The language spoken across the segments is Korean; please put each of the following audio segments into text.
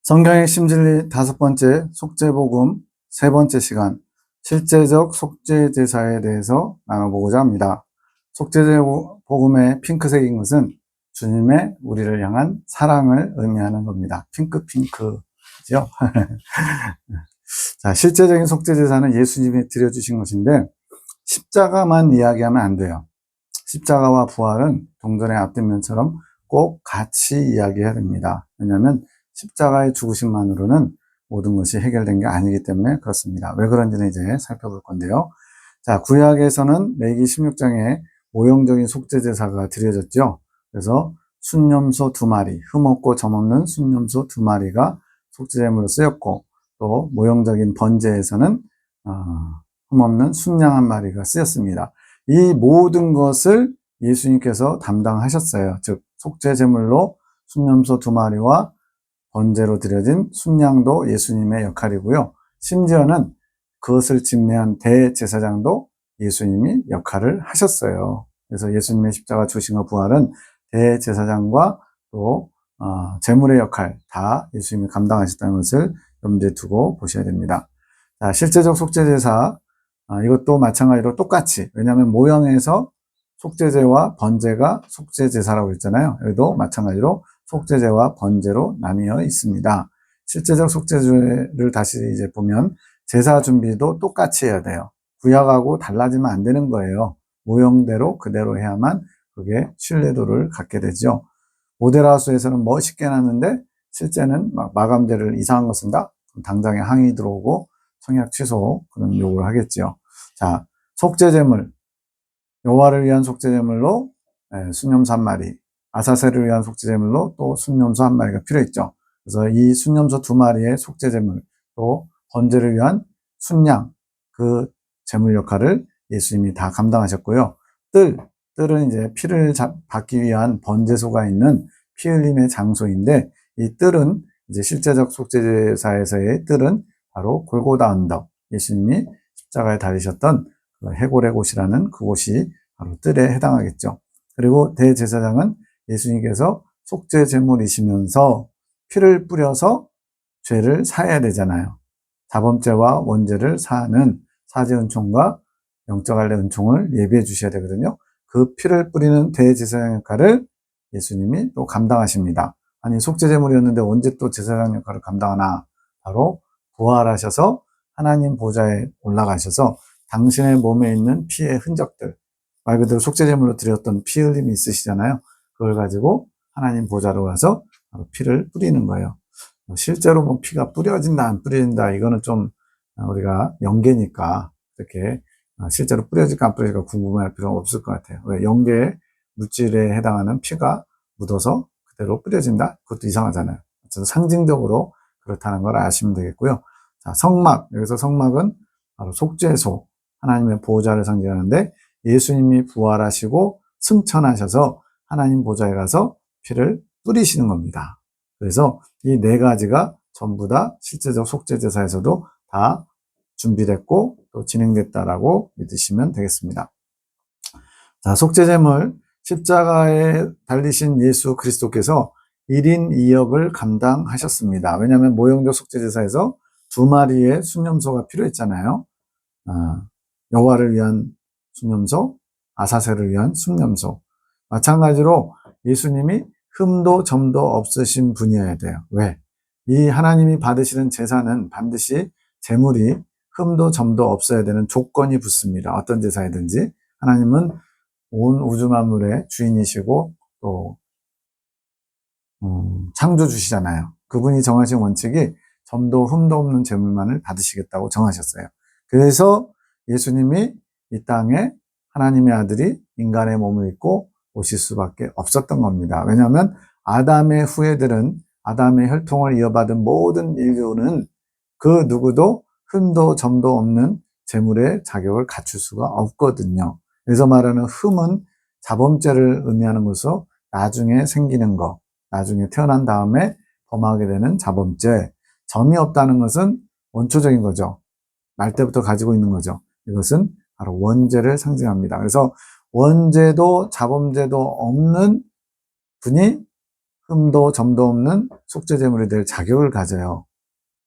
성경의 심진리 5번째 속죄복음 3번째 시간, 실제적 속죄제사에 대해서 나눠보고자 합니다. 속죄제복음의 핑크색인 것은 주님의 우리를 향한 사랑을 의미하는 겁니다. 핑크죠. 자, 실제적인 속죄제사는 예수님이 드려주신 것인데 십자가만 이야기하면 안 돼요. 십자가와 부활은 동전의 앞뒷면처럼 꼭 같이 이야기해야 됩니다. 왜냐하면 십자가의 죽으심만으로는 모든 것이 해결된 게 아니기 때문에 그렇습니다. 왜 그런지는 이제 살펴볼 건데요. 자, 구약에서는 레위기 16장에 모형적인 속죄제사가 드려졌죠. 그래서 순염소 2마리, 흠없고 점없는 순염소 2마리가 속죄제물로 쓰였고, 또 모형적인 번제에서는 흠없는 순양 1마리가 쓰였습니다. 이 모든 것을 예수님께서 담당하셨어요. 즉 속죄제물로 순염소 2마리와 번제로 드려진 순양도 예수님의 역할이고요. 심지어는 그것을 집례한 대제사장도 예수님이 역할을 하셨어요. 그래서 예수님의 십자가 죽으심과 부활은 대제사장과 또 제물의 역할 다 예수님이 감당하셨다는 것을 염두에 두고 보셔야 됩니다. 자, 실제적 속죄제사, 이것도 마찬가지로 똑같이, 왜냐하면 모형에서 속죄제와 번제가 속죄제사라고 했잖아요. 여기도 마찬가지로 속죄제와 번제로 나뉘어 있습니다. 실제적 속죄제를 다시 이제 보면 제사 준비도 똑같이 해야 돼요. 구약하고 달라지면 안 되는 거예요. 모형대로 그대로 해야만 그게 신뢰도를 갖게 되죠. 모델하우스에서는 멋있게 해놨는데 실제는 마감재를 이상한 거 쓴다? 그럼 당장에 항의 들어오고 청약 취소 그런 요구를 하겠죠. 자, 속죄제물, 여호와를 위한 속죄제물로 순염소 1마리, 아사셀을 위한 속죄제물로 또 순염소 1마리가 필요했죠. 그래서 이 순염소 2마리의 속죄제물, 또 번제를 위한 순양, 그 제물 역할을 예수님이 다 감당하셨고요. 뜰은 이제 피를 받기 위한 번제소가 있는 피 흘림의 장소인데, 이 뜰은 이제 실제적 속죄제사에서의 뜰은 바로 골고다 언덕, 예수님이 십자가에 달리셨던 해골의 곳이라는 그곳이 바로 뜰에 해당하겠죠. 그리고 대제사장은 예수님께서 속죄제물이시면서 피를 뿌려서 죄를 사해야 되잖아요. 자범죄와 원죄를 사하는 사제은총과 영적 할례 은총을 예비해 주셔야 되거든요. 그 피를 뿌리는 대제사장 역할을 예수님이 또 감당하십니다. 아니, 속죄제물이었는데 언제 또 제사장 역할을 감당하나? 바로 부활하셔서 하나님 보좌에 올라가셔서 당신의 몸에 있는 피의 흔적들, 말 그대로 속죄제물로 드렸던 피 흘림이 있으시잖아요. 그걸 가지고 하나님 보좌로 가서 피를 뿌리는 거예요. 실제로 뭐 피가 뿌려진다 안 뿌려진다 이거는 좀 우리가 영계니까 이렇게 실제로 뿌려질까 안 뿌려질까 궁금해할 필요는 없을 것 같아요. 왜? 영계 물질에 해당하는 피가 묻어서 그대로 뿌려진다? 그것도 이상하잖아요. 상징적으로 그렇다는 걸 아시면 되겠고요. 자, 성막, 여기서 성막은 바로 속죄소, 하나님의 보호자를 상징하는데 예수님이 부활하시고 승천하셔서 하나님 보좌에 가서 피를 뿌리시는 겁니다. 그래서 이 4가지가 전부 다 실제적 속죄제사에서도 다 준비됐고 또 진행됐다라고 믿으시면 되겠습니다. 자, 속죄제물, 십자가에 달리신 예수 그리스도께서 1인 2역을 감당하셨습니다. 왜냐하면 모형적 속죄제사에서 2마리의 순염소가 필요했잖아요. 여호와를 위한 순염소, 아사셀을 위한 순염소. 마찬가지로 예수님이 흠도 점도 없으신 분이어야 돼요. 왜? 이 하나님이 받으시는 제사는 반드시 제물이 흠도 점도 없어야 되는 조건이 붙습니다. 어떤 제사이든지. 하나님은 온 우주 만물의 주인이시고 또 창조주시잖아요. 그분이 정하신 원칙이 점도 흠도 없는 제물만을 받으시겠다고 정하셨어요. 그래서 예수님이 이 땅에 하나님의 아들이 인간의 몸을 입고 오실 수밖에 없었던 겁니다. 왜냐하면 아담의 후예들은 아담의 혈통을 이어받은 모든 인류는 그 누구도 흠도 점도 없는 제물의 자격을 갖출 수가 없거든요. 그래서 말하는 흠은 자범죄를 의미하는 것으로 나중에 생기는 것, 나중에 태어난 다음에 범하게 되는 자범죄. 점이 없다는 것은 원초적인 거죠. 날 때부터 가지고 있는 거죠. 이것은 바로 원죄를 상징합니다. 그래서 원죄도 자범죄도 없는 분이 흠도 점도 없는 속죄제물이 될 자격을 가져요.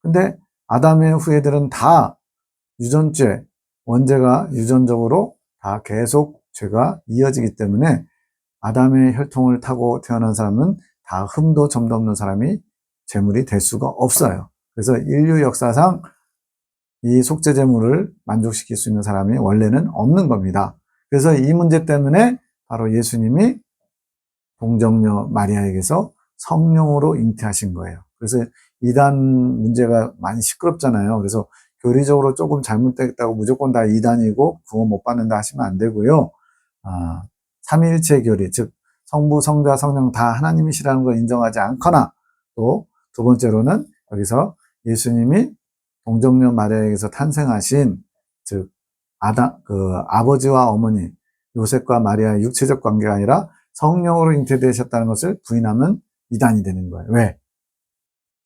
근데 아담의 후예들은 다 유전죄, 원죄가 유전적으로 다 계속 죄가 이어지기 때문에 아담의 혈통을 타고 태어난 사람은 다 흠도 점도 없는 사람이 제물이 될 수가 없어요. 그래서 인류 역사상 이 속죄제물을 만족시킬 수 있는 사람이 원래는 없는 겁니다. 그래서 이 문제 때문에 바로 예수님이 동정녀 마리아에게서 성령으로 잉태하신 거예요. 그래서 이단 문제가 많이 시끄럽잖아요. 그래서 교리적으로 조금 잘못됐다고 무조건 다 이단이고 구원 못 받는다 하시면 안 되고요. 삼위일체 교리, 즉 성부, 성자, 성령 다 하나님이시라는 걸 인정하지 않거나, 또 두 번째로는 여기서 예수님이 동정녀 마리아에게서 탄생하신, 즉 아버지와 어머니 요셉과 마리아의 육체적 관계가 아니라 성령으로 잉태되셨다는 것을 부인하면 이단이 되는 거예요. 왜?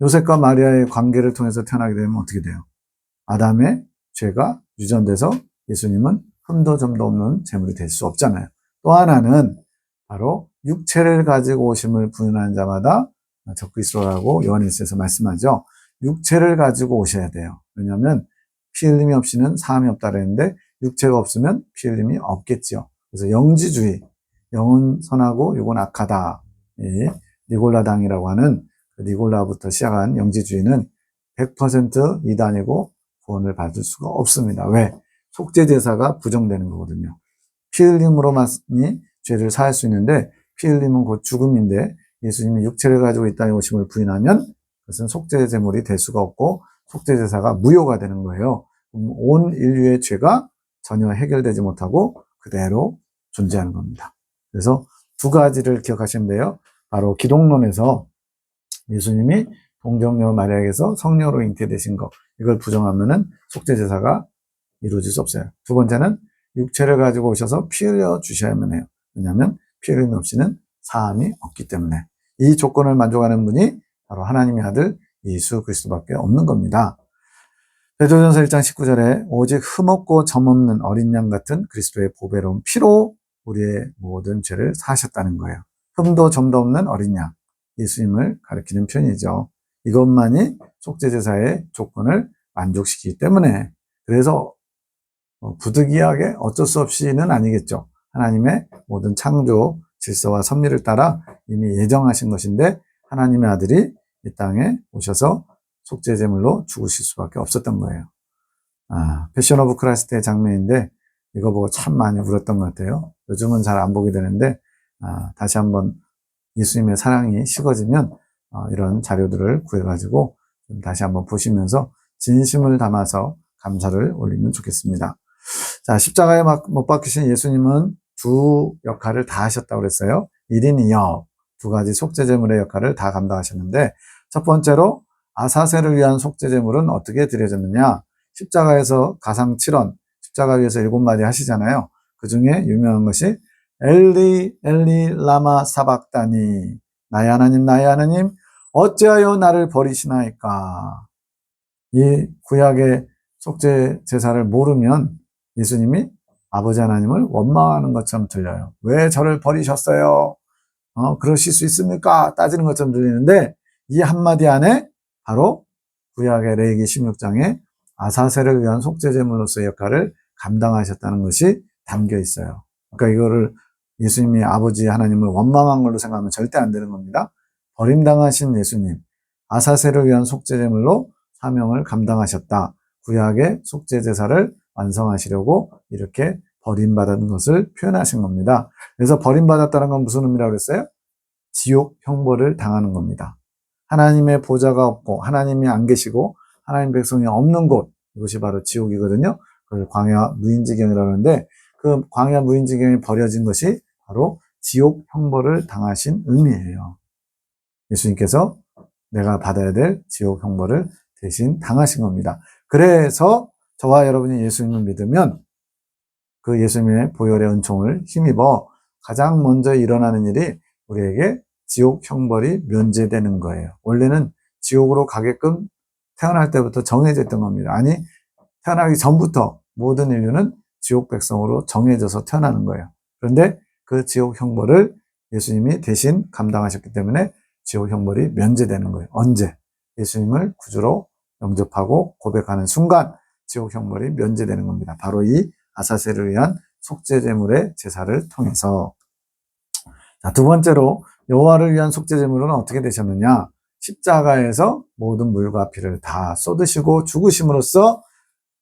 요셉과 마리아의 관계를 통해서 태어나게 되면 어떻게 돼요? 아담의 죄가 유전돼서 예수님은 흠도 점도 없는 제물이 될 수 없잖아요. 또 하나는 바로 육체를 가지고 오심을 부인하는 자마다 적그리스도라고 요한일서에서 말씀하죠. 육체를 가지고 오셔야 돼요. 왜냐하면 피 흘림이 없이는 사함이 없다 그랬는데 육체가 없으면 피 흘림이 없겠죠. 그래서 영지주의, 영은 선하고 육은 악하다. 이 니골라당이라고 하는 그 니골라부터 시작한 영지주의는 100% 이단이고 구원을 받을 수가 없습니다. 왜? 속죄제사가 부정되는 거거든요. 피 흘림으로만이 죄를 사할 수 있는데 피 흘림은 곧 죽음인데 예수님이 육체를 가지고 이 땅에 오심을 부인하면 그것은 속죄제물이 될 수가 없고 속죄제사가 무효가 되는 거예요. 온 인류의 죄가 전혀 해결되지 못하고 그대로 존재하는 겁니다. 그래서 두 가지를 기억하시면 돼요. 바로 기독론에서 예수님이 동정녀 마리아에게서 성령으로 잉태되신 것, 이걸 부정하면은 속죄제사가 이루어질 수 없어요. 두 번째는 육체를 가지고 오셔서 피 흘려 주셔야만 해요. 왜냐하면 피 흘림 없이는 사함이 없기 때문에. 이 조건을 만족하는 분이 바로 하나님의 아들 예수 그리스도밖에 없는 겁니다. 베드로전서 1장 19절에 오직 흠없고 점없는 어린 양 같은 그리스도의 보배로운 피로 우리의 모든 죄를 사하셨다는 거예요. 흠도 점도 없는 어린 양, 예수님을 가리키는 표현이죠. 이것만이 속죄제사의 조건을 만족시키기 때문에, 그래서 부득이하게 어쩔 수 없이는 아니겠죠. 하나님의 모든 창조 질서와 섭리를 따라 이미 예정하신 것인데 하나님의 아들이 이 땅에 오셔서 속죄제물로 죽으실 수밖에 없었던 거예요. 패션 오브 크라이스트의 장면인데 이거 보고 참 많이 울었던 것 같아요. 요즘은 잘 안 보게 되는데 다시 한번 예수님의 사랑이 식어지면 이런 자료들을 구해가지고 다시 한번 보시면서 진심을 담아서 감사를 올리면 좋겠습니다. 자, 십자가에 못 박히신 예수님은 두 역할을 다 하셨다고 그랬어요. 1인 2역, 두 가지 속죄제물의 역할을 다 감당하셨는데, 첫 번째로 아사세를 위한 속죄제물은 어떻게 드려졌느냐? 십자가에서 가상 7원, 십자가 위에서 7마디 하시잖아요. 그 중에 유명한 것이 엘리 엘리 라마 사박다니, 나의 하나님 어찌하여 나를 버리시나이까. 이 구약의 속죄 제사를 모르면 예수님이 아버지 하나님을 원망하는 것처럼 들려요. 왜 저를 버리셨어요? 그러실 수 있습니까? 따지는 것처럼 들리는데 이 한마디 안에 바로 구약의 레위기 16장에 아사세를 위한 속죄제물로서의 역할을 감당하셨다는 것이 담겨 있어요. 그러니까 이거를 예수님이 아버지 하나님을 원망한 걸로 생각하면 절대 안 되는 겁니다. 버림당하신 예수님, 아사세를 위한 속죄제물로 사명을 감당하셨다. 구약의 속죄제사를 완성하시려고 이렇게 버림받은 것을 표현하신 겁니다. 그래서 버림받았다는 건 무슨 의미라고 그랬어요? 지옥 형벌을 당하는 겁니다. 하나님의 보좌가 없고 하나님이 안 계시고 하나님 백성이 없는 곳, 이것이 바로 지옥이거든요. 그걸 광야 무인지경이라고 하는데 그 광야 무인지경에 버려진 것이 바로 지옥 형벌을 당하신 의미예요. 예수님께서 내가 받아야 될 지옥 형벌을 대신 당하신 겁니다. 그래서 저와 여러분이 예수님을 믿으면 그 예수님의 보혈의 은총을 힘입어 가장 먼저 일어나는 일이 우리에게 지옥 형벌이 면제되는 거예요. 원래는 지옥으로 가게끔 태어날 때부터 정해져 있던 겁니다. 아니, 태어나기 전부터 모든 인류는 지옥 백성으로 정해져서 태어나는 거예요. 그런데 그 지옥 형벌을 예수님이 대신 감당하셨기 때문에 지옥 형벌이 면제되는 거예요. 언제? 예수님을 구주로 영접하고 고백하는 순간 지옥 형벌이 면제되는 겁니다. 바로 이 아사셀을 위한 속죄제물의 제사를 통해서. 자, 두 번째로 여호와를 위한 속죄제물은 어떻게 되셨느냐? 십자가에서 모든 물과 피를 다 쏟으시고 죽으심으로써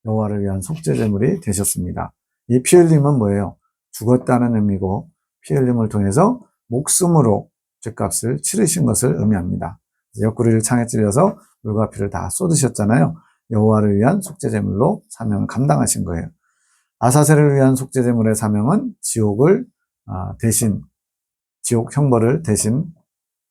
여호와를 위한 속죄제물이 되셨습니다. 이 피 흘림은 뭐예요? 죽었다는 의미고 피 흘림을 통해서 목숨으로 죄값을 치르신 것을 의미합니다. 옆구리를 창에 찔려서 물과 피를 다 쏟으셨잖아요. 여호와를 위한 속죄제물로 사명을 감당하신 거예요. 아사셀을 위한 속죄제물의 사명은 지옥을 대신 지옥 형벌을 대신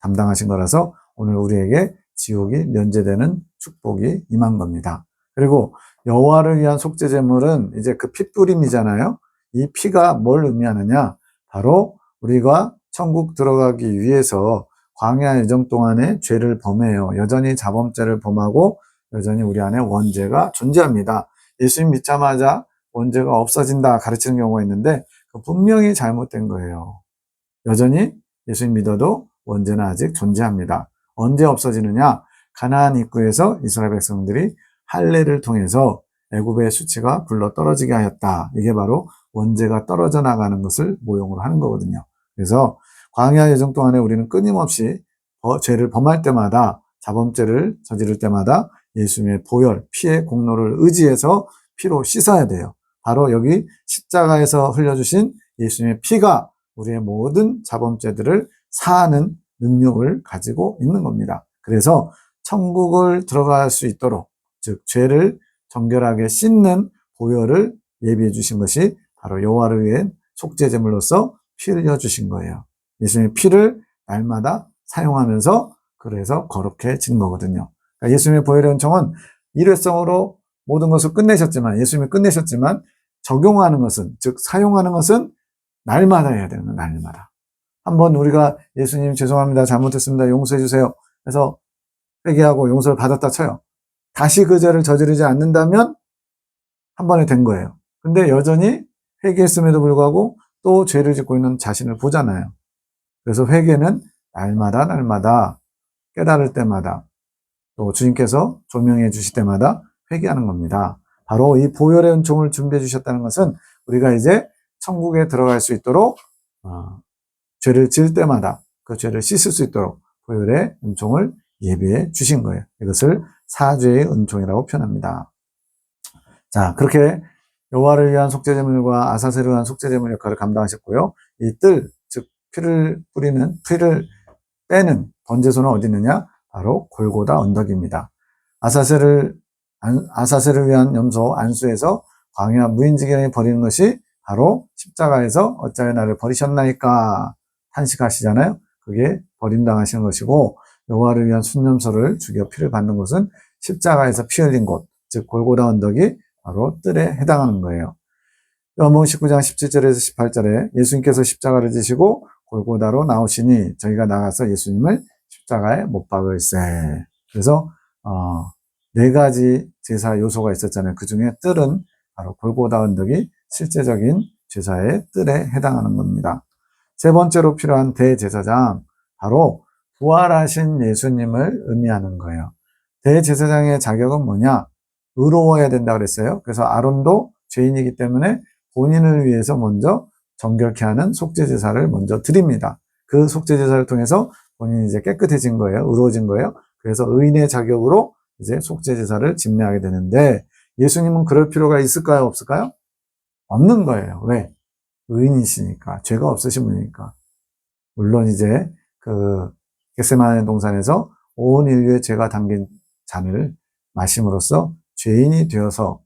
담당하신 거라서 오늘 우리에게 지옥이 면제되는 축복이 임한 겁니다. 그리고 여호와를 위한 속죄제물은 이제 그 핏부림이잖아요. 이 피가 뭘 의미하느냐? 바로 우리가 천국 들어가기 위해서 광야 여정 동안에 죄를 범해요. 여전히 자범죄를 범하고 여전히 우리 안에 원죄가 존재합니다. 예수님 믿자마자 원죄가 없어진다 가르치는 경우가 있는데 분명히 잘못된 거예요. 여전히 예수님 믿어도 원죄는 아직 존재합니다. 언제 없어지느냐? 가나안 입구에서 이스라엘 백성들이 할례를 통해서 애굽의 수치가 굴러 떨어지게 하였다. 이게 바로 원죄가 떨어져 나가는 것을 모형으로 하는 거거든요. 그래서 광야 여정 동안에 우리는 끊임없이 죄를 범할 때마다 자범죄를 저지를 때마다 예수님의 보혈, 피의 공로를 의지해서 피로 씻어야 돼요. 바로 여기 십자가에서 흘려주신 예수님의 피가 우리의 모든 자범죄들을 사하는 능력을 가지고 있는 겁니다. 그래서 천국을 들어갈 수 있도록, 즉 죄를 정결하게 씻는 보혈을 예비해 주신 것이 바로 여호와를 위해 속죄제물로서 피 흘려 주신 거예요. 예수님의 피를 날마다 사용하면서 그래서 거룩해진 거거든요. 그러니까 예수님의 보혈의 은총은 일회성으로 모든 것을 끝내셨지만, 예수님이 끝내셨지만 적용하는 것은, 즉 사용하는 것은 날마다 해야 되는 거예요. 날마다. 한번 우리가 예수님 죄송합니다. 잘못했습니다. 용서해 주세요. 그래서 회개하고 용서를 받았다 쳐요. 다시 그 죄를 저지르지 않는다면 한 번에 된 거예요. 근데 여전히 회개했음에도 불구하고 또 죄를 짓고 있는 자신을 보잖아요. 그래서 회개는 날마다 깨달을 때마다 또 주님께서 조명해 주실 때마다 회개하는 겁니다. 바로 이 보혈의 은총을 준비해 주셨다는 것은 우리가 이제 천국에 들어갈 수 있도록 죄를 지을 때마다 그 죄를 씻을 수 있도록 보혈의 은총을 예비해 주신 거예요. 이것을 사죄의 은총이라고 표현합니다. 자, 그렇게 여호와를 위한 속죄제물과 아사셀을 위한 속죄제물 역할을 감당하셨고요. 이 뜰, 즉 피를 빼는 번제소는 어디 있느냐? 바로 골고다 언덕입니다. 아사셀을 위한 염소 안수에서 광야 무인지경에 버리는 것이 바로 십자가에서 어찌하여 나를 버리셨나이까 탄식하시잖아요. 그게 버림당하시는 것이고, 여호와를 위한 순념소를 죽여 피를 받는 곳은 십자가에서 피 흘린 곳, 즉 골고다 언덕이 바로 뜰에 해당하는 거예요. 요한복음 19장 17절에서 18절에 예수님께서 십자가를 지시고 골고다로 나오시니 저희가 나가서 예수님을 십자가에 못 박을세. 그래서 네 가지 제사 요소가 있었잖아요. 그 중에 뜰은 바로 골고다 언덕이 실제적인 제사의 뜰에 해당하는 겁니다. 세 번째로 필요한 대제사장, 바로 부활하신 예수님을 의미하는 거예요. 대제사장의 자격은 뭐냐? 의로워야 된다 그랬어요. 그래서 아론도 죄인이기 때문에 본인을 위해서 먼저 정결케 하는 속죄제사를 먼저 드립니다. 그 속죄제사를 통해서 본인이 이제 깨끗해진 거예요. 의로워진 거예요. 그래서 의인의 자격으로 이제 속죄제사를 집례하게 되는데, 예수님은 그럴 필요가 있을까요? 없을까요? 없는 거예요. 왜? 의인이시니까. 죄가 없으신 분이니까. 물론 이제 겟세마네 동산에서 온 인류의 죄가 담긴 잔을 마심으로써 죄인이 되어서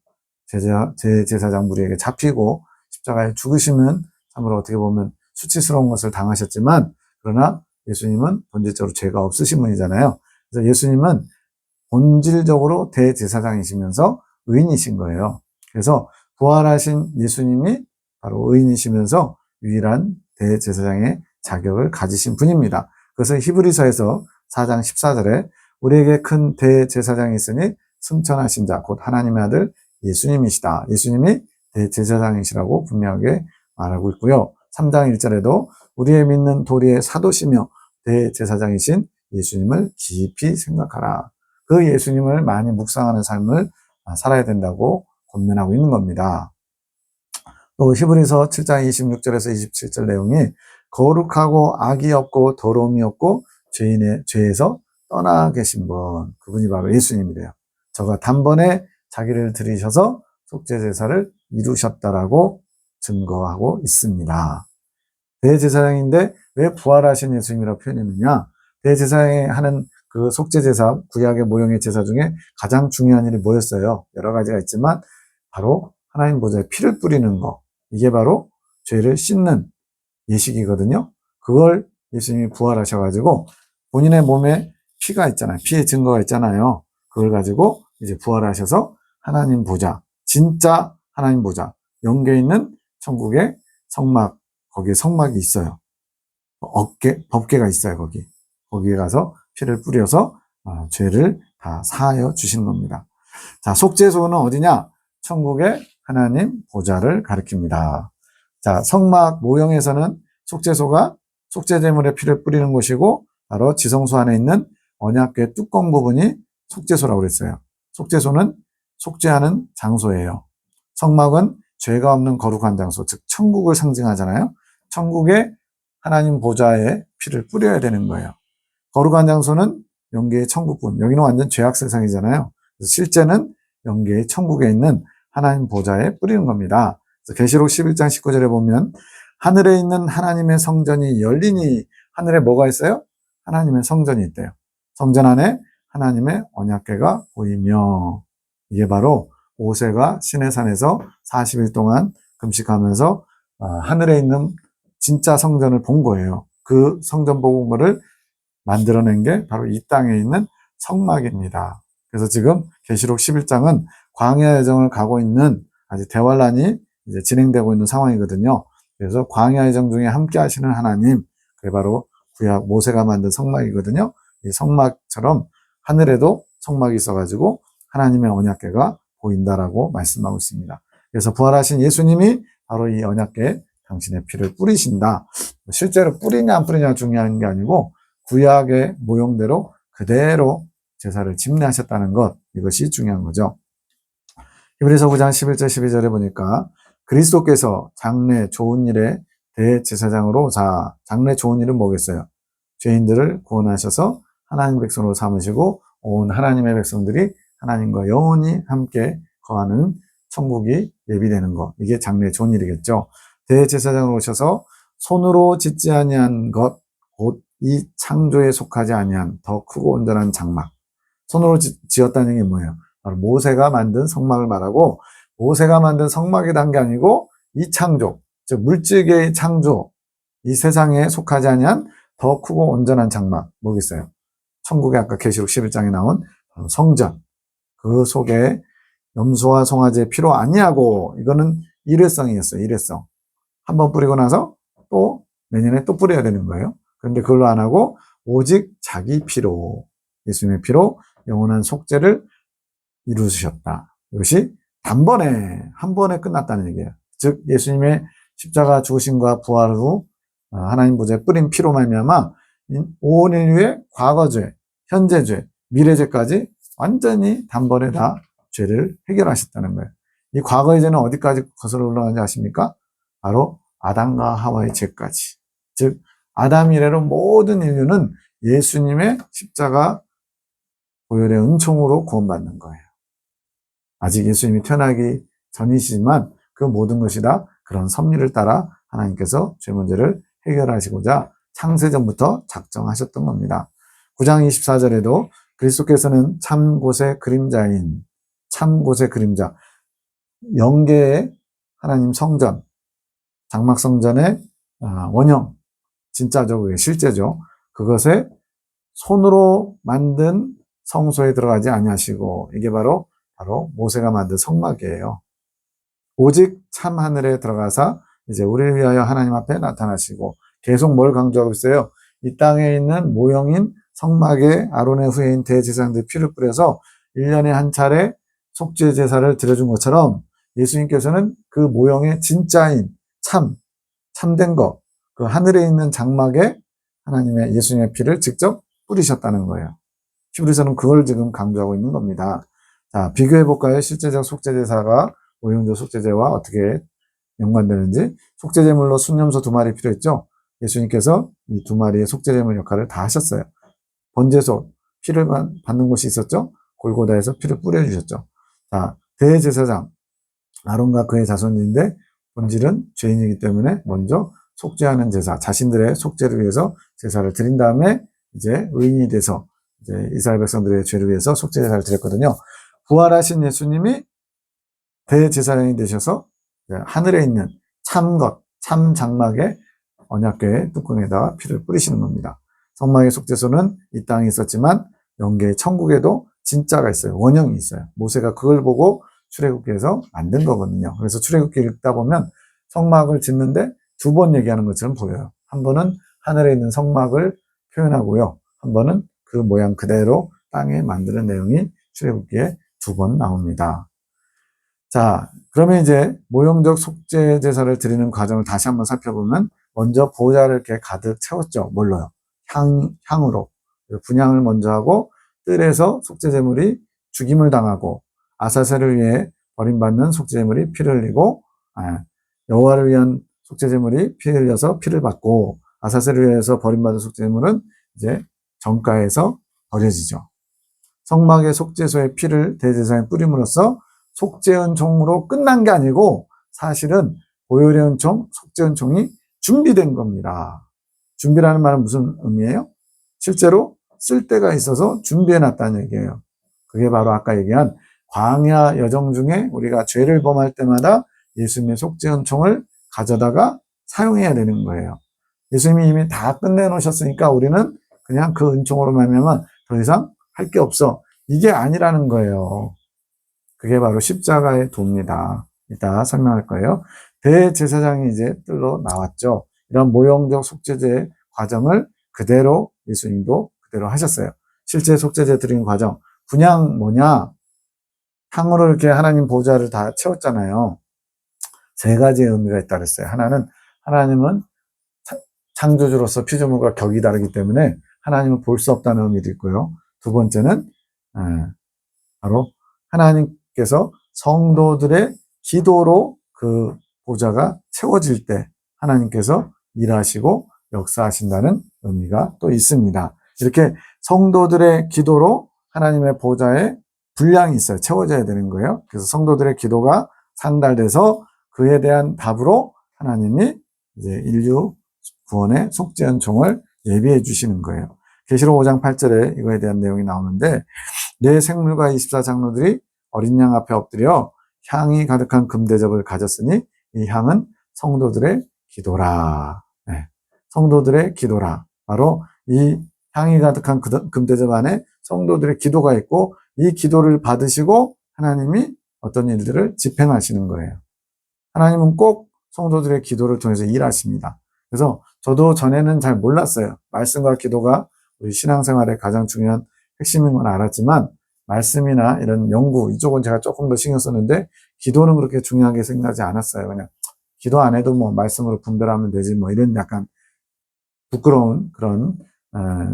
제사장 무리에게 잡히고 십자가에 죽으시는, 참으로 어떻게 보면 수치스러운 것을 당하셨지만, 그러나 예수님은 본질적으로 죄가 없으신 분이잖아요. 그래서 예수님은 본질적으로 대제사장이시면서 의인이신 거예요. 그래서 부활하신 예수님이 바로 의인이시면서 유일한 대제사장의 자격을 가지신 분입니다. 그것은 히브리서에서 4장 14절에 우리에게 큰 대제사장이 있으니 승천하신 자, 곧 하나님의 아들 예수님이시다. 예수님이 대제사장이시라고 분명하게 말하고 있고요. 3장 1절에도 우리의 믿는 도리의 사도시며 대제사장이신 예수님을 깊이 생각하라. 그 예수님을 많이 묵상하는 삶을 살아야 된다고 권면하고 있는 겁니다. 또 히브리서 7장 26절에서 27절 내용이 거룩하고 악이 없고 더러움이 없고 죄에서 떠나 계신 분, 그분이 바로 예수님이래요. 저가 단번에 자기를 들이셔서 속죄제사를 이루셨다라고 증거하고 있습니다. 대제사장인데 왜 부활하신 예수님이라고 표현했느냐? 대제사장이 하는 그 속죄제사, 구약의 모형의 제사 중에 가장 중요한 일이 뭐였어요? 여러 가지가 있지만 바로 하나님 보좌에 피를 뿌리는 거. 이게 바로 죄를 씻는 예식이거든요. 그걸 예수님이 부활하셔가지고 본인의 몸에 피가 있잖아요. 피의 증거가 있잖아요. 그걸 가지고 이제 부활하셔서 하나님 보좌, 진짜 하나님 보좌, 영계에 있는 천국의 성막, 거기에 성막이 있어요. 법궤가 있어요, 거기. 거기에 가서 피를 뿌려서 죄를 다 사하여 주시는 겁니다. 자, 속죄소는 어디냐? 천국의 하나님 보좌를 가리킵니다. 자, 성막 모형에서는 속죄소가 속죄제물의 피를 뿌리는 곳이고 바로 지성소 안에 있는 언약궤 뚜껑 부분이 속죄소라고 그랬어요. 속죄소는 속죄하는 장소예요. 성막은 죄가 없는 거룩한 장소, 즉 천국을 상징하잖아요. 천국에 하나님 보좌에 피를 뿌려야 되는 거예요. 거룩한 장소는 영계의 천국군. 여기는 완전 죄악 세상이잖아요. 그래서 실제는 영계의 천국에 있는 하나님 보좌에 뿌리는 겁니다. 그래서 계시록 11장 19절에 보면 하늘에 있는 하나님의 성전이 열리니, 하늘에 뭐가 있어요? 하나님의 성전이 있대요. 성전 안에 하나님의 언약궤가 보이며, 이게 바로 모세가 시내산에서 40일 동안 금식하면서 하늘에 있는 진짜 성전을 본 거예요. 그 성전 본 거를 만들어낸 게 바로 이 땅에 있는 성막입니다. 그래서 지금 계시록 11장은 광야 여정을 가고 있는 아직 대환란이 이제 진행되고 있는 상황이거든요. 그래서 광야 여정 중에 함께 하시는 하나님, 그게 바로 구약 모세가 만든 성막이거든요. 이 성막처럼 하늘에도 성막이 있어가지고 하나님의 언약궤가 보인다라고 말씀하고 있습니다. 그래서 부활하신 예수님이 바로 이 언약궤에 당신의 피를 뿌리신다. 실제로 뿌리냐 안 뿌리냐 중요한 게 아니고 구약의 모형대로 그대로 제사를 집례하셨다는 것, 이것이 중요한 거죠. 히브리서 9장 11절 12절에 보니까 그리스도께서 장래 좋은 일에 대제사장으로 오사. 장래 좋은 일은 뭐겠어요? 죄인들을 구원하셔서 하나님 백성으로 삼으시고 온 하나님의 백성들이 하나님과 영원히 함께 거하는 천국이 예비되는 것, 이게 장래 좋은 일이겠죠. 대제사장으로 오셔서 손으로 짓지 아니한 것, 곧 이 창조에 속하지 아니한 더 크고 온전한 장막. 손으로 지었다는 게 뭐예요? 바로 모세가 만든 성막을 말하고, 모세가 만든 성막이란 게 아니고 이 창조, 즉 물질계의 창조, 이 세상에 속하지 아니한 더 크고 온전한 장막, 뭐겠어요? 천국에 아까 계시록 11장에 나온 성전, 그 속에 염소와 송아지의 피로 아니하고, 이거는 일회성이었어요. 일회성. 한번 뿌리고 나서 또 내년에 또 뿌려야 되는 거예요. 그런데 그걸로 안 하고 오직 자기 피로, 예수님의 피로 영원한 속죄를 이루셨다. 이것이 단번에, 한 번에 끝났다는 얘기예요. 즉 예수님의 십자가 죽으심과 부활 후 하나님 보좌에 뿌린 피로 말미암아 온 인류의 과거죄, 현재죄, 미래죄까지 완전히 단번에 다 죄를 해결하셨다는 거예요. 이 과거의 죄는 어디까지 거슬러 올라가는지 아십니까? 바로 아담과 하와의 죄까지. 즉 아담 이래로 모든 인류는 예수님의 십자가 보혈의 은총으로 구원받는 거예요. 아직 예수님이 태어나기 전이시지만 그 모든 것이 다 그런 섭리를 따라 하나님께서 죄 문제를 해결하시고자 창세전부터 작정하셨던 겁니다. 9장 24절에도 그리스도께서는 참 곳의 그림자인, 참 곳의 그림자, 영계의 하나님 성전, 장막성전의 원형, 진짜죠, 그게 실제죠. 그것에 손으로 만든 성소에 들어가지 아니하시고, 이게 바로 모세가 만든 성막이에요. 오직 참 하늘에 들어가서 이제 우리를 위하여 하나님 앞에 나타나시고, 계속 뭘 강조하고 있어요? 이 땅에 있는 모형인 성막에 아론의 후예인 대제사장들 피를 뿌려서 1년에 한 차례 속죄 제사를 드려준 것처럼 예수님께서는 그 모형의 진짜인 참된 것, 그 하늘에 있는 장막에 하나님의 예수님의 피를 직접 뿌리셨다는 거예요. 히브리서는 그걸 지금 강조하고 있는 겁니다. 자, 비교해볼까요? 실제적 속죄제사가 모형적 속죄제와 어떻게 연관되는지. 속죄제물로 순염소 2마리 필요했죠. 예수님께서 이 2마리의 속죄제물 역할을 다 하셨어요. 번제소, 피를 받는 곳이 있었죠. 골고다에서 피를 뿌려주셨죠. 자, 대제사장 아론과 그의 자손인데 본질은 죄인이기 때문에 먼저 속죄하는 제사, 자신들의 속죄를 위해서 제사를 드린 다음에 이제 의인이 돼서 이제 이스라엘 백성들의 죄를 위해서 속죄 제사를 드렸거든요. 부활하신 예수님이 대제사장이 되셔서 하늘에 있는 참것, 참 장막의 언약궤의 뚜껑에다가 피를 뿌리시는 겁니다. 성막의 속죄소는 이 땅에 있었지만 영계의 천국에도 진짜가 있어요. 원형이 있어요. 모세가 그걸 보고 출애굽기에서 만든 거거든요. 그래서 출애굽기 읽다 보면 성막을 짓는데 2번 얘기하는 것처럼 보여요. 한 번은 하늘에 있는 성막을 표현하고요. 한 번은 그 모양 그대로 땅에 만드는 내용이 출애굽기에 2번 나옵니다. 자, 그러면 이제 모형적 속죄 제사를 드리는 과정을 다시 한번 살펴보면 먼저 보좌를 이렇게 가득 채웠죠. 뭘로요? 향으로. 분향을 먼저 하고 뜰에서 속죄제물이 죽임을 당하고 아사셀을 위해 버림받는 속죄제물이 피를 흘리고 여호와를 위한 속죄제물이 피 흘려서 피를 받고 아사셀을 위해서 버림받은 속죄제물은 이제 정가에서 버려지죠. 성막의 속죄소의 피를 대제사장에 뿌림으로써 속죄은총으로 끝난 게 아니고 사실은 보혈의 은총, 속죄은총이 준비된 겁니다. 준비라는 말은 무슨 의미예요? 실제로 쓸 때가 있어서 준비해놨다는 얘기예요. 그게 바로 아까 얘기한 광야 여정 중에 우리가 죄를 범할 때마다 예수님의 속죄은총을 가져다가 사용해야 되는 거예요. 예수님이 이미 다 끝내놓으셨으니까 우리는 그냥 그 은총으로 말미암아 더 이상 할 게 없어. 이게 아니라는 거예요. 그게 바로 십자가의 도입니다. 이따 설명할 거예요. 대제사장이 이제 뜰로 나왔죠. 이런 모형적 속죄제 과정을 그대로 예수님도 그대로 하셨어요. 실제 속죄제 드리는 과정. 분향 뭐냐? 향으로 이렇게 하나님 보좌를 다 채웠잖아요. 3가지의 의미가 있다고 했어요. 하나는 하나님은 창조주로서 피조물과 격이 다르기 때문에 하나님을 볼 수 없다는 의미도 있고요. 2번째는 바로 하나님께서 성도들의 기도로 그 보좌가 채워질 때 하나님께서 일하시고 역사하신다는 의미가 또 있습니다. 이렇게 성도들의 기도로 하나님의 보좌에 분량이 있어요. 채워져야 되는 거예요. 그래서 성도들의 기도가 상달돼서 그에 대한 답으로 하나님이 이제 인류 구원의 속죄은총을 예비해 주시는 거예요. 계시록 5장 8절에 이거에 대한 내용이 나오는데 네 생물과 24장로들이 어린 양 앞에 엎드려 향이 가득한 금대접을 가졌으니 이 향은 성도들의 기도라. 네. 성도들의 기도라. 바로 이 향이 가득한 금대접 안에 성도들의 기도가 있고 이 기도를 받으시고 하나님이 어떤 일들을 집행하시는 거예요. 하나님은 꼭 성도들의 기도를 통해서 일하십니다. 그래서 저도 전에는 잘 몰랐어요. 말씀과 기도가 우리 신앙생활의 가장 중요한 핵심인 건 알았지만 말씀이나 이런 연구 이쪽은 제가 조금 더 신경 썼는데 기도는 그렇게 중요하게 생각하지 않았어요. 그냥 기도 안 해도 뭐 말씀으로 분별하면 되지 뭐 이런 약간 부끄러운 그런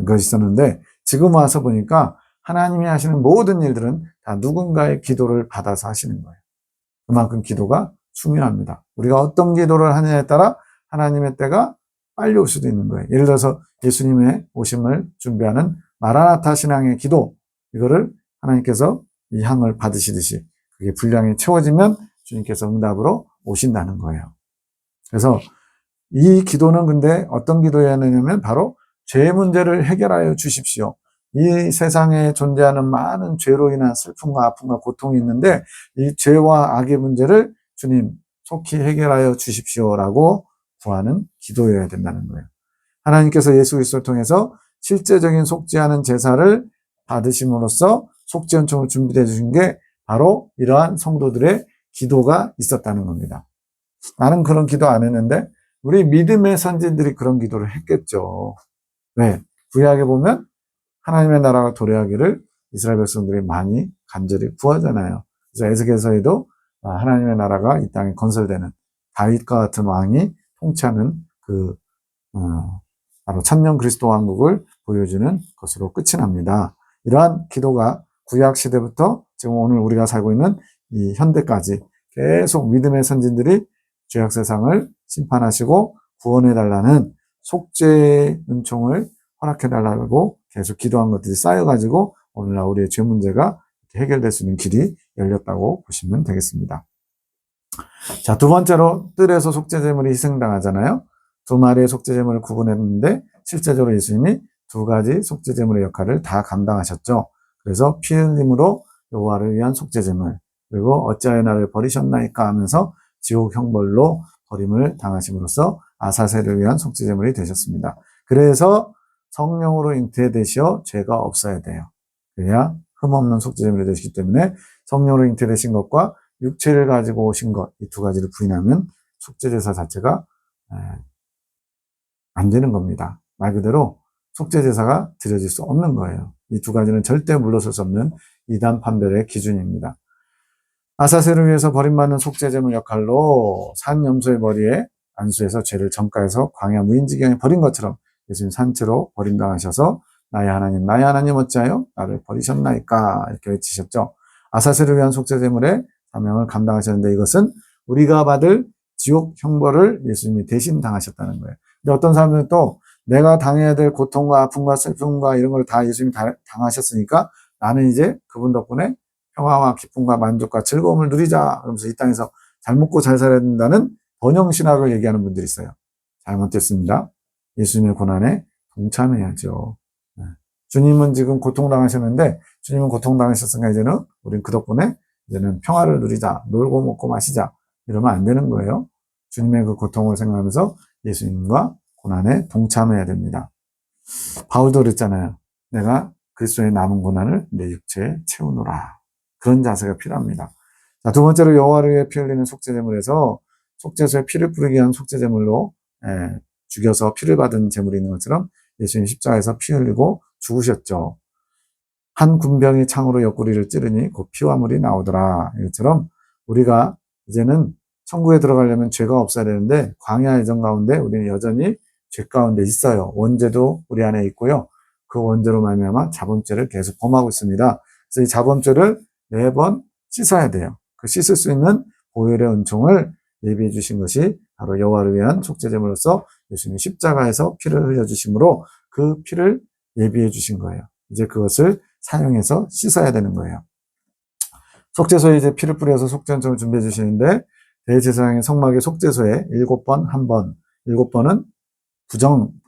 것이 있었는데 지금 와서 보니까 하나님이 하시는 모든 일들은 다 누군가의 기도를 받아서 하시는 거예요. 그만큼 기도가 중요합니다. 우리가 어떤 기도를 하느냐에 따라 하나님의 때가 빨리 올 수도 있는 거예요. 예를 들어서 예수님의 오심을 준비하는 마라나타 신앙의 기도, 이거를 하나님께서 이 향을 받으시듯이 그게 분량이 채워지면 주님께서 응답으로 오신다는 거예요. 그래서 이 기도는 근데 어떤 기도여야 하느냐면 바로 죄 문제를 해결하여 주십시오. 이 세상에 존재하는 많은 죄로 인한 슬픔과 아픔과 고통이 있는데 이 죄와 악의 문제를 주님 속히 해결하여 주십시오라고 구하는 기도여야 된다는 거예요. 하나님께서 예수 그리스도를 통해서 실제적인 속죄하는 제사를 받으심으로써 속죄은총을 준비해 주신 게 바로 이러한 성도들의 기도가 있었다는 겁니다. 나는 그런 기도 안 했는데 우리 믿음의 선진들이 그런 기도를 했겠죠. 왜? 구약에 보면 하나님의 나라가 도래하기를 이스라엘 백성들이 많이 간절히 구하잖아요. 그래서 에스겔서에도 하나님의 나라가 이 땅에 건설되는 다윗과 같은 왕이 통치하는 바로 천년 그리스도 왕국을 보여주는 것으로 끝이 납니다. 이러한 기도가 구약 시대부터 지금 오늘 우리가 살고 있는 이 현대까지 계속 믿음의 선진들이 죄악 세상을 심판하시고 구원해달라는 속죄의 은총을 허락해달라고 계속 기도한 것들이 쌓여가지고 오늘날 우리의 죄 문제가 해결될 수 있는 길이 열렸다고 보시면 되겠습니다. 자, 두 번째로 뜰에서 속죄제물이 희생당하잖아요. 두 마리의 속죄제물을 구분했는데 실제적으로 예수님이 두 가지 속죄제물의 역할을 다 감당하셨죠. 그래서 피 흘림으로 여호와를 위한 속죄제물, 그리고 어찌하여 나를 버리셨나이까 하면서 지옥 형벌로 버림을 당하심으로써 아사세를 위한 속죄제물이 되셨습니다. 그래서 성령으로 잉태되시어 죄가 없어야 돼요. 그래야 흠없는 속죄제물이 되시기 때문에 성령으로 잉태되신 것과 육체를 가지고 오신 것, 이 두 가지를 부인하면 속죄제사 자체가 안 되는 겁니다. 말 그대로 속죄제사가 드려질 수 없는 거예요. 이 두 가지는 절대 물러설 수 없는 이단 판별의 기준입니다. 아사세를 위해서 버림받는 속죄제물 역할로 산 염소의 머리에 안수해서 죄를 전가해서 광야 무인지경에 버린 것처럼 예수님 산채로 버림당하셔서 나의 하나님 어찌하여 나를 버리셨나이까 이렇게 외치셨죠. 아사세를 위한 속죄제물의 사명을 감당하셨는데 이것은 우리가 받을 지옥 형벌을 예수님이 대신 당하셨다는 거예요. 근데 어떤 사람들은 또 내가 당해야 될 고통과 아픔과 슬픔과 이런 걸 다 예수님이 당하셨으니까 나는 이제 그분 덕분에 평화와 기쁨과 만족과 즐거움을 누리자. 그러면서 이 땅에서 잘 먹고 잘 살아야 된다는 번영신학을 얘기하는 분들이 있어요. 잘못됐습니다. 예수님의 고난에 동참해야죠. 주님은 지금 고통당하셨는데 주님은 고통당하셨으니까 이제는 우린 그 덕분에 이제는 평화를 누리자. 놀고 먹고 마시자. 이러면 안 되는 거예요. 주님의 그 고통을 생각하면서 예수님과 고난에 동참해야 됩니다. 바울도 그랬잖아요. 내가 그리스도의 남은 고난을 내 육체에 채우노라. 그런 자세가 필요합니다. 자, 두 번째로 여호와를 위해 피 흘리는 속죄제물에서 속죄소에 피를 뿌리게 한 속죄제물로 죽여서 피를 받은 제물이 있는 것처럼 예수님 십자가에서 피 흘리고 죽으셨죠. 한 군병이 창으로 옆구리를 찌르니 곧 피와 물이 나오더라. 이것처럼 우리가 이제는 천국에 들어가려면 죄가 없어야 되는데 광야 예정 가운데 우리는 여전히 죄 가운데 있어요. 원죄도 우리 안에 있고요. 그 원죄로 말미암아 자범죄를 계속 범하고 있습니다. 그래서 이 자범죄를 매번 씻어야 돼요. 그 씻을 수 있는 보혈의 은총을 예비해 주신 것이 바로 여호와를 위한 속죄제물로서 예수님이 십자가에서 피를 흘려주심으로 그 피를 예비해 주신 거예요. 이제 그것을 사용해서 씻어야 되는 거예요. 속죄소에 이제 피를 뿌려서 속죄은총을 준비해 주시는데 대제사장의 성막의 속죄소에 7번, 1번, 7번은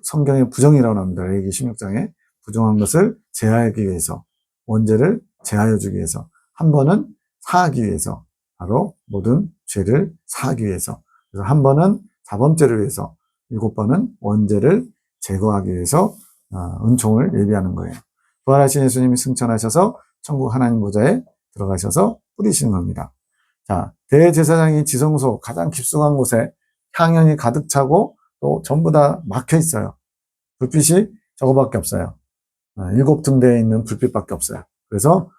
성경의 부정이라고 합니다. 레위기 16장에 부정한 것을 제하기 위해서, 원죄를 제하여 주기 위해서, 1번은 사하기 위해서, 바로 모든 죄를 사하기 위해서, 그래서 1번은 자범죄를 위해서, 7번은 원죄를 제거하기 위해서 은총을 예비하는 거예요. 부활하신 예수님이 승천하셔서 천국 하나님 보좌에 들어가셔서 뿌리시는 겁니다. 자, 대제사장이 지성소 가장 깊숙한 곳에 향연이 가득 차고 또 전부 다 막혀 있어요. 불빛이 저거밖에 없어요. 7등대에 있는 불빛밖에 없어요. 그래서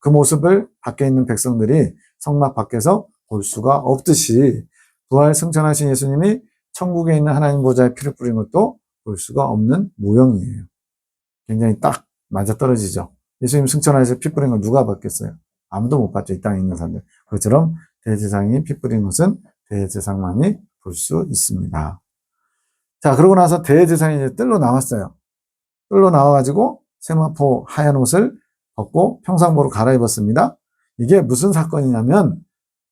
그 모습을 밖에 있는 백성들이 성막 밖에서 볼 수가 없듯이 부활 승천하신 예수님이 천국에 있는 하나님 보좌에 피를 뿌린 것도 볼 수가 없는 모형이에요. 굉장히 딱 맞아떨어지죠. 예수님 승천하셔서 피 뿌린 걸 누가 봤겠어요? 아무도 못 봤죠. 이 땅에 있는 사람들. 그것처럼 대제사장이 피 뿌린 것은 대제사장만이 볼 수 있습니다. 자, 그러고 나서 대제사장이 이제 뜰로 나왔어요. 뜰로 나와가지고 세마포 하얀 옷을 벗고 평상복으로 갈아입었습니다. 이게 무슨 사건이냐면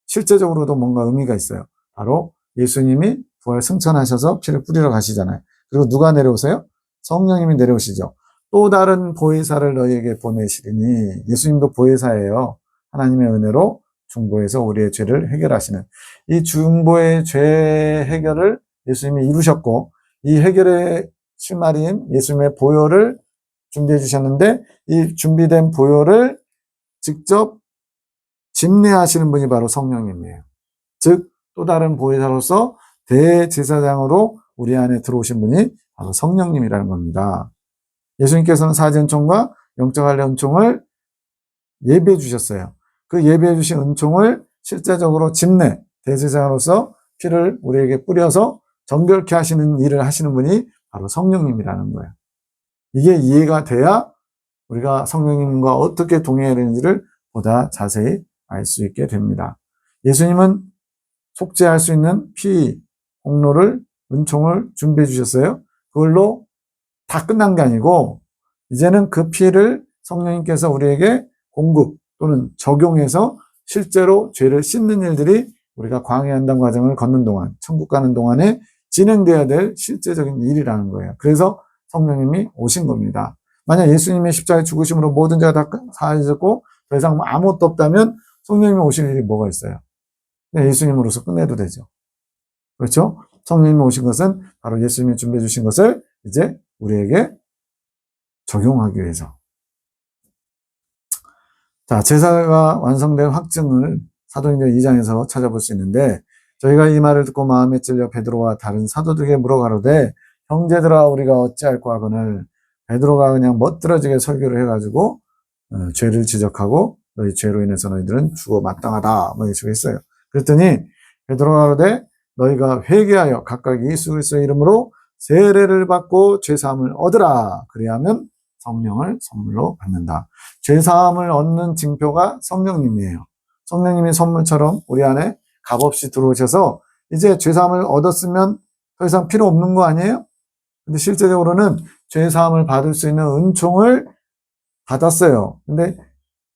실제적으로도 뭔가 의미가 있어요. 바로 예수님이 부활 승천하셔서 피를 뿌리러 가시잖아요. 그리고 누가 내려오세요? 성령님이 내려오시죠. 또 다른 보혜사를 너희에게 보내시리니 예수님도 보혜사예요. 하나님의 은혜로 중보해서 우리의 죄를 해결하시는 이 중보의 죄 해결을 예수님이 이루셨고 이 해결의 실마리인 예수님의 보혈을 준비해 주셨는데 이 준비된 보혈을 직접 집례하시는 분이 바로 성령님이에요. 즉 또 다른 보혜사로서 대제사장으로 우리 안에 들어오신 분이 바로 성령님이라는 겁니다. 예수님께서는 사제 은총과 영적 할례 은총을 예비해 주셨어요. 그 예비해 주신 은총을 실제적으로 집례, 대제사장으로서 피를 우리에게 뿌려서 정결케 하시는 일을 하시는 분이 바로 성령님이라는 거예요. 이게 이해가 돼야 우리가 성령님과 어떻게 동행해야 되는지를 보다 자세히 알 수 있게 됩니다. 예수님은 속죄할 수 있는 피, 공로를, 은총을 준비해 주셨어요. 그걸로 다 끝난 게 아니고 이제는 그 피를 성령님께서 우리에게 공급 또는 적용해서 실제로 죄를 씻는 일들이 우리가 광야 연단 과정을 걷는 동안, 천국 가는 동안에 진행돼야 될 실제적인 일이라는 거예요. 그래서 성령님이 오신 겁니다. 만약 예수님의 십자가의 죽으심으로 모든 죄가 다 사해졌고 더 이상 아무것도 없다면 성령님이 오실 일이 뭐가 있어요? 예수님으로서 끝내도 되죠. 그렇죠? 성령님이 오신 것은 바로 예수님이 준비해 주신 것을 이제 우리에게 적용하기 위해서. 자, 제사가 완성된 확증을 사도행전 2장에서 찾아볼 수 있는데, 저희가 이 말을 듣고 마음에 찔려 베드로와 다른 사도들에게 물어가로되, 형제들아 우리가 어찌할꼬 하거늘. 베드로가 그냥 멋들어지게 설교를 해가지고 죄를 지적하고 너희 죄로 인해서 너희들은 죽어 마땅하다 뭐 이렇게 했어요. 그랬더니 베드로가 가로되 너희가 회개하여 각각 예수 그리스도의 이름으로 세례를 받고 죄사함을 얻으라. 그리하면 성령을 선물로 받는다. 죄사함을 얻는 징표가 성령님이에요. 성령님이 선물처럼 우리 안에 값없이 들어오셔서 이제 죄사함을 얻었으면 더 이상 필요 없는 거 아니에요? 근데 실제적으로는 죄사함을 받을 수 있는 은총을 받았어요. 근데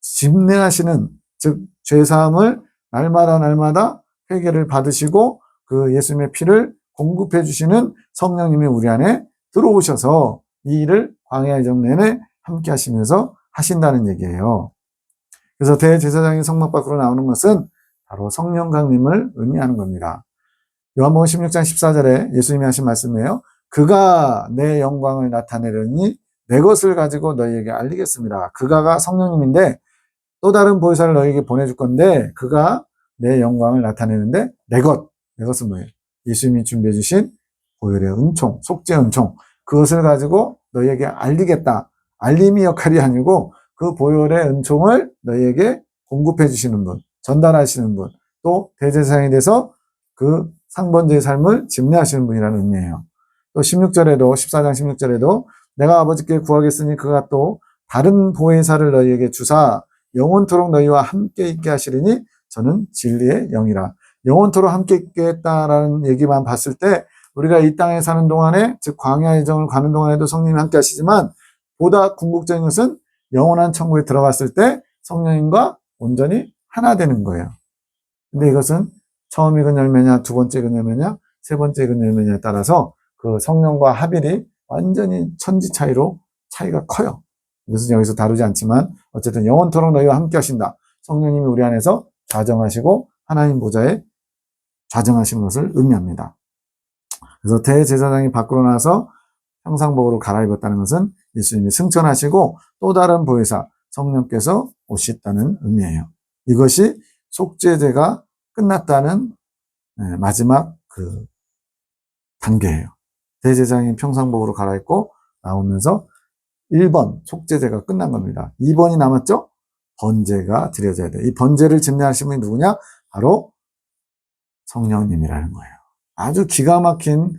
집례하시는, 즉 죄사함을 날마다 회개를 받으시고 그 예수님의 피를 공급해 주시는 성령님이 우리 안에 들어오셔서 이 일을 광야의 정 내내 함께 하시면서 하신다는 얘기예요. 그래서 대제사장이 성막 밖으로 나오는 것은 바로 성령 강림을 의미하는 겁니다. 요한복음 16장 14절에 예수님이 하신 말씀이에요. 그가 내 영광을 나타내려니 내 것을 가지고 너희에게 알리겠습니다. 그가가 성령님인데 또 다른 보혜사를 너희에게 보내줄 건데 그가 내 영광을 나타내는데 내 것은 뭐예요? 예수님이 준비해 주신 보혈의 은총, 속죄 은총, 그것을 가지고 너희에게 알리겠다. 알림이 역할이 아니고 그 보혈의 은총을 너희에게 공급해 주시는 분, 전달하시는 분, 또 대제사장이 돼서 그 상번제의 삶을 집례하시는 분이라는 의미예요. 또 16절에도 14장 16절에도 내가 아버지께 구하겠으니 그가 또 다른 보혜사를 너희에게 주사 영원토록 너희와 함께 있게 하시리니 저는 진리의 영이라. 영원토록 함께 있게 했다라는 얘기만 봤을 때 우리가 이 땅에 사는 동안에, 즉 광야의 정을 가는 동안에도 성령님이 함께 하시지만 보다 궁극적인 것은 영원한 천국에 들어갔을 때 성령님과 온전히 하나 되는 거예요. 근데 이것은 처음 익은 열매냐, 두 번째 익은 열매냐, 세 번째 익은 열매냐에 따라서 그 성령과 합일이 완전히 천지 차이로 차이가 커요. 이것은 여기서 다루지 않지만 어쨌든 영원토록 너희와 함께 하신다. 성령님이 우리 안에서 좌정하시고 하나님 보좌에 좌정하시는 것을 의미합니다. 그래서 대제사장이 밖으로 나서 형상복으로 갈아입었다는 것은 예수님이 승천하시고 또 다른 보혜사 성령께서 오셨다는 의미예요. 이것이 속죄제가 끝났다는 마지막 그 단계예요. 대제사장이 평상복으로 갈아입고 나오면서 1번 속죄제가 끝난 겁니다. 2번이 남았죠? 번제가 드려져야 돼요. 이 번제를 집례하신 분이 누구냐? 바로 성령님이라는 거예요. 아주 기가 막힌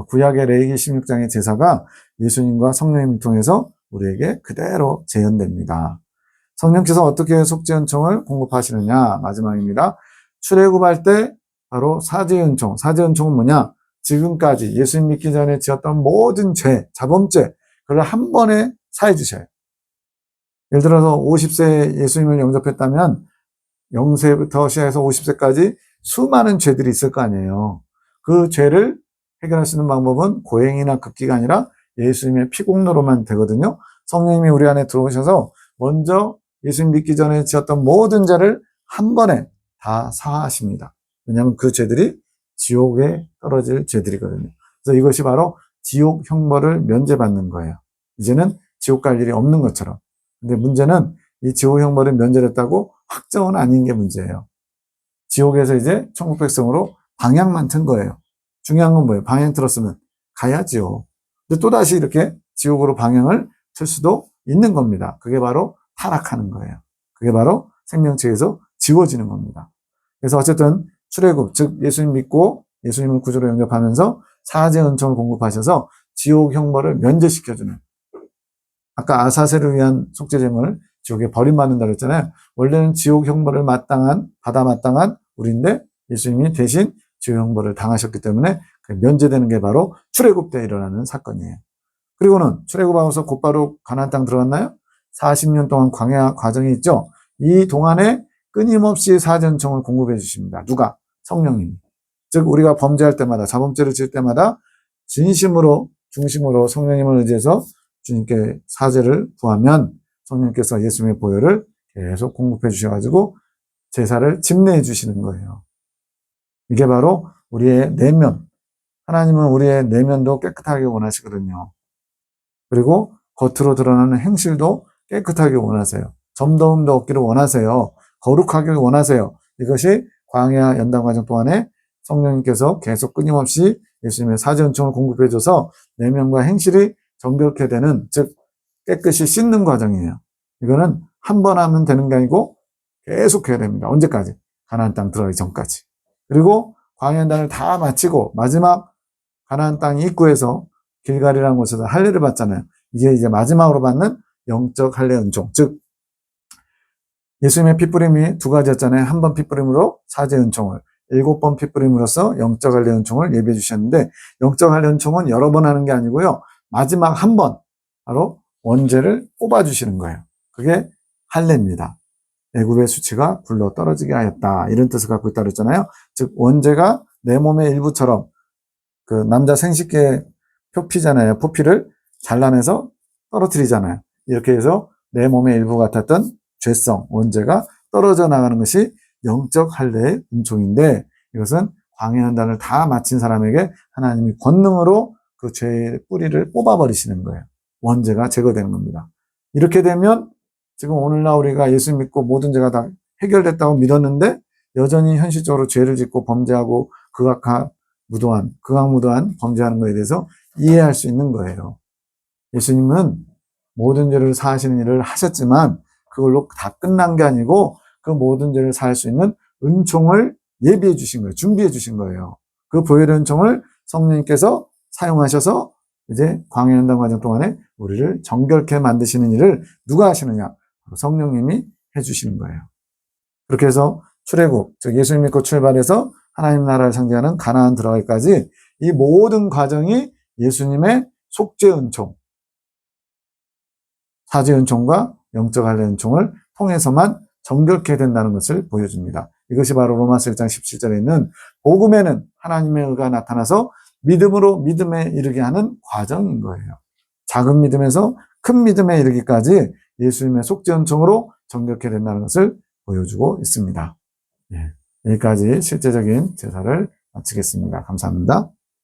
구약의 레위기 16장의 제사가 예수님과 성령님을 통해서 우리에게 그대로 재현됩니다. 성령께서 어떻게 속죄 은총을 공급하시느냐? 마지막입니다. 출애굽할 때 바로 사죄 은총. 사죄 은총은 뭐냐? 지금까지 예수님 믿기 전에 지었던 모든 죄, 자범죄, 그걸 한 번에 사해 주셔요. 예를 들어서 50세 예수님을 영접했다면 0세부터 시작해서 50세까지 수많은 죄들이 있을 거 아니에요. 그 죄를 해결할 수 있는 방법은 고행이나 급기가 아니라 예수님의 피공로로만 되거든요. 성령님이 우리 안에 들어오셔서 먼저 예수님 믿기 전에 지었던 모든 죄를 한 번에 다 사하십니다. 왜냐하면 그 죄들이 지옥에 떨어질 죄들이거든요. 그래서 이것이 바로 지옥 형벌을 면제받는 거예요. 이제는 지옥 갈 일이 없는 것처럼. 근데 문제는 이 지옥 형벌을 면제됐다고 확정은 아닌 게 문제예요. 지옥에서 이제 천국 백성으로 방향만 튼 거예요. 중요한 건 뭐예요? 방향 틀었으면 가야지요. 근데 또다시 이렇게 지옥으로 방향을 틀 수도 있는 겁니다. 그게 바로 타락하는 거예요. 그게 바로 생명체에서 지워지는 겁니다. 그래서 어쨌든 출애굽, 즉 예수님 믿고 예수님을 구주로 영접하면서 사죄 은총을 공급하셔서 지옥 형벌을 면제시켜주는 아까 아사셀을 위한 속죄제물 지옥에 버림받는다 그랬잖아요. 원래는 지옥 형벌을 받아 마땅한 우리인데 예수님이 대신 지옥 형벌을 당하셨기 때문에 면제되는 게 바로 출애굽 때 일어나는 사건이에요. 그리고는 출애굽하고서 곧바로 가나안 땅 들어갔나요? 40년 동안 광야 과정이 있죠. 이 동안에 끊임없이 사전청을 공급해 주십니다. 누가? 성령님이. 즉 우리가 범죄할 때마다, 자범죄를 지을 때마다 진심으로 중심으로 성령님을 의지해서 주님께 사죄를 구하면 성령님께서 예수님의 보혈을 계속 공급해 주셔가지고 제사를 집례해 주시는 거예요. 이게 바로 우리의 내면. 하나님은 우리의 내면도 깨끗하게 원하시거든요. 그리고 겉으로 드러나는 행실도 깨끗하게 원하세요. 점더움도 없기를 원하세요. 거룩하게 원하세요. 이것이 광야 연단 과정 동안에 성령님께서 계속 끊임없이 예수님의 사죄은총을 공급해줘서 내면과 행실이 정결케 되는, 즉 깨끗이 씻는 과정이에요. 이거는 한 번 하면 되는 게 아니고 계속 해야 됩니다. 언제까지? 가나안 땅 들어가기 전까지. 그리고 광야 연단을 다 마치고 마지막 가나안 땅 입구에서 길갈이라는 곳에서 할례를 받잖아요. 이게 이제 마지막으로 받는 영적 할례 은총, 즉 예수님의 핏부림이 두 가지였잖아요. 한 번 핏부림으로 사죄 은총을, 7번 핏부림으로써 영적 할례 은총을 예비해 주셨는데, 영적 할례 은총은 여러 번 하는 게 아니고요. 마지막 한 번, 바로 원죄를 뽑아 주시는 거예요. 그게 할례입니다. 애굽의 수치가 굴러 떨어지게 하였다, 이런 뜻을 갖고 있다 그랬잖아요. 즉 원죄가 내 몸의 일부처럼, 그 남자 생식기의 표피잖아요. 표피를 잘라내서 떨어뜨리잖아요. 이렇게 해서 내 몸의 일부 같았던 죄성, 원죄가 떨어져 나가는 것이 영적 할례의 은총인데, 이것은 광야 연단을 다 마친 사람에게 하나님이 권능으로 그 죄의 뿌리를 뽑아버리시는 거예요. 원죄가 제거되는 겁니다. 이렇게 되면 지금 오늘날 우리가 예수 믿고 모든 죄가 다 해결됐다고 믿었는데 여전히 현실적으로 죄를 짓고 범죄하고 극악무도한 범죄하는 것에 대해서 이해할 수 있는 거예요. 예수님은 모든 죄를 사하시는 일을 하셨지만 그걸로 다 끝난 게 아니고 그 모든 죄를 사할 수 있는 은총을 예비해 주신 거예요. 준비해 주신 거예요. 그 보혈의 은총을 성령님께서 사용하셔서 이제 광야 연단 과정 동안에 우리를 정결케 만드시는 일을 누가 하시느냐? 성령님이 해주시는 거예요. 그렇게 해서 출애굽, 즉 예수님 믿고 출발해서 하나님 나라를 상징하는 가나안 들어가기까지 이 모든 과정이 예수님의 속죄 은총, 사죄 은총과 영적 할례 은총을 통해서만 정결케 된다는 것을 보여줍니다. 이것이 바로 로마서 1장 17절에 있는 복음에는 하나님의 의가 나타나서 믿음으로 믿음에 이르게 하는 과정인 거예요. 작은 믿음에서 큰 믿음에 이르기까지 예수님의 속죄 은총으로 정결케 된다는 것을 보여주고 있습니다. 여기까지 실제적인 제사를 마치겠습니다. 감사합니다.